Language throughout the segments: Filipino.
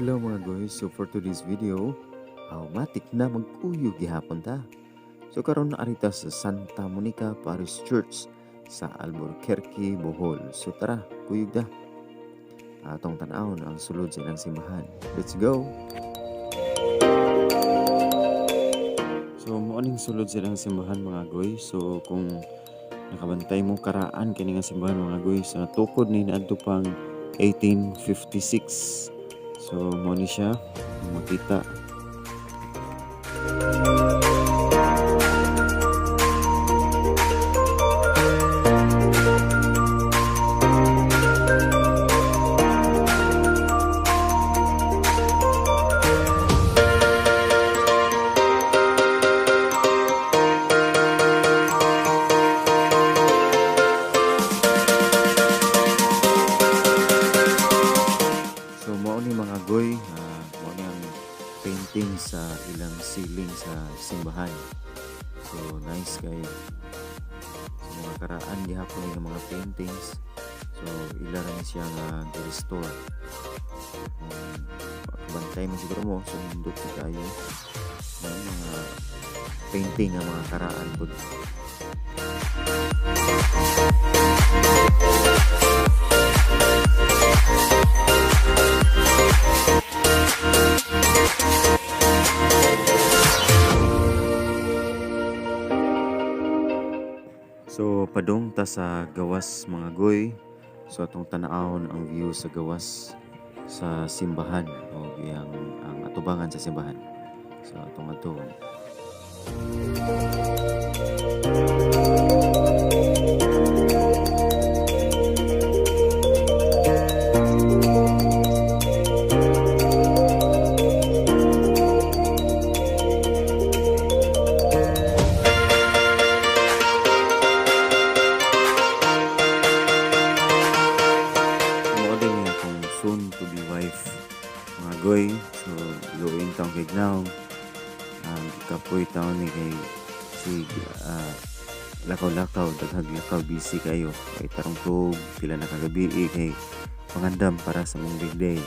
Adlaw mga guys, so for today's video, matik na mag-uyog gihapon ta. So karon na arita sa Santa Monica Parish Church sa Albuquerque, Bohol. So tara, kuyog da. Atong tan-awon ang sulod sa ilang simbahan. Let's go! So morning sulod sa ilang simbahan mga guys. So kung nakabantay mo karaan kini nga simbahan mga guys, tukod ni naadto pang 1856. So mo ni siya makita. So mao ni mga goy, mao ni ang painting sa ilang ceiling sa simbahan. So nice kayo. So mga karaan gihapon ni mga paintings. So ila rin siya nga gi-restore. Bantay mo siguro mo so nindot kayo. Mga painting nga mga karaan pud. So padung ta sa gawas mga goy. So atong tan-awon ang view sa gawas sa simbahan o ang atubangan sa simbahan. So atong atuon. Soon to be wife mga goy. So luin taong kignaw ang kapoy taon ni kay si lakaw-lakaw daghag lakaw busy kayo kay tarong tug pila na kagabi kay pangandam para sa mong big day.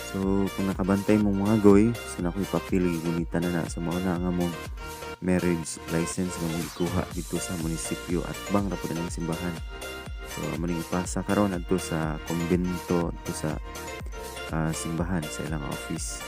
So kung nakabantay mo mga goy, so nakoy papili gunita na sa mga nga mong marriage license nga mong ikuha dito sa munisipyo at bang ra pud ang simbahan. So maning ipasa karon adto sa kumbento adto sa simbahan sa ilang office.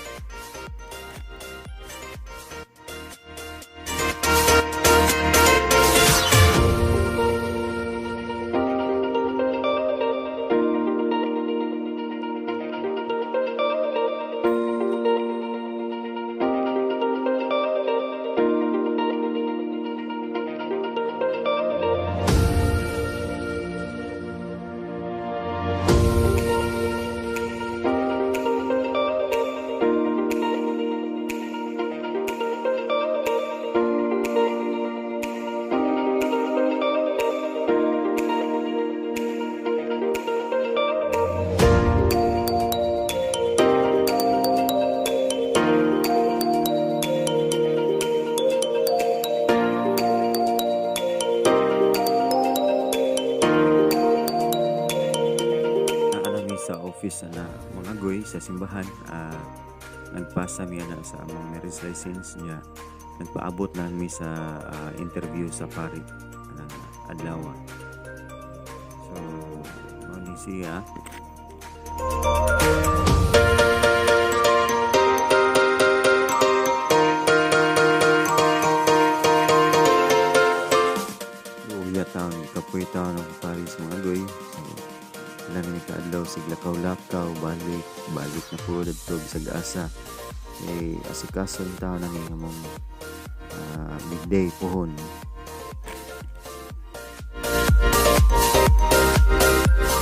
Sa office na mga goy sa simbahan, nagpasa miya na sa among marriage license niya, nagpaabot na mi sa interview sa pari ng adlaw. So mo ni siya taon kapoy taon ng Paris mga goy. So ilan ni kaadlaw sig lakaw-lakaw balik na po dito sa asa asikaso yung taon na ni among big day pohon.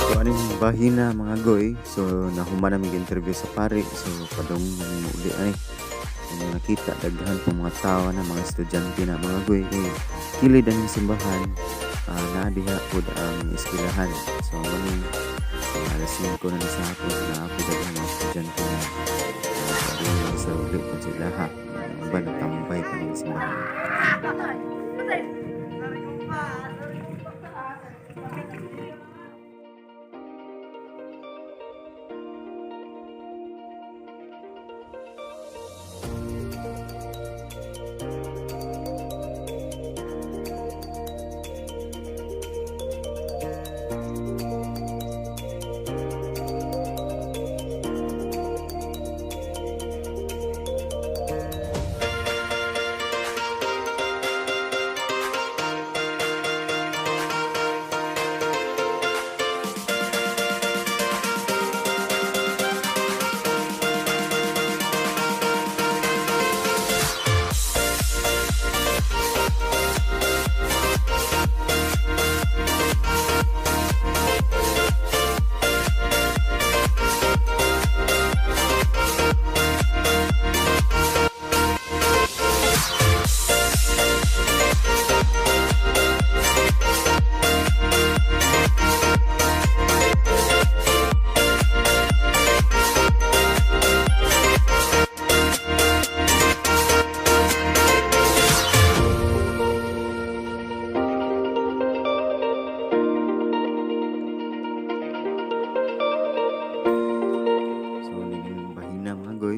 So aning bahina mga goy, so nahuman na mig interview sa pare. So padong uli ay nakita daghan po mga tao na mga estudyante na mga goy kilid ang simbahan. Na diha pod ang eskwelahan. So maning alas 5 na sa hapon na ako daghang mga estudyante na sa ulit po sila ha. Iba nagtambay pa ng simbahan.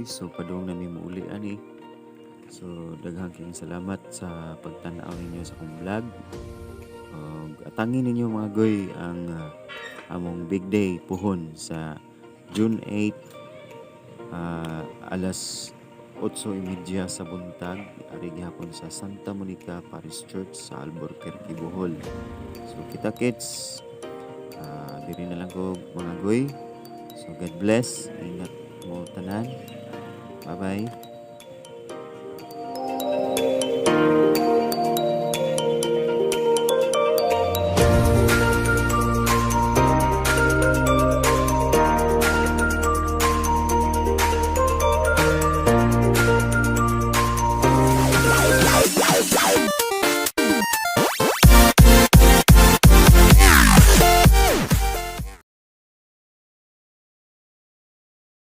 So padung nami muuli ani. So daghang kayong salamat sa pagtan-aw ninyo sa akong vlog. Atangin ninyo mga goy ang among big day puhon sa June 8 alas 8:30 sa buntag ari gihapon sa Santa Monica Parish Church sa Albuquerque, Bohol. So kita kits diri na lang ko mga goy. So God bless, ingat mo tanan. Bye bye.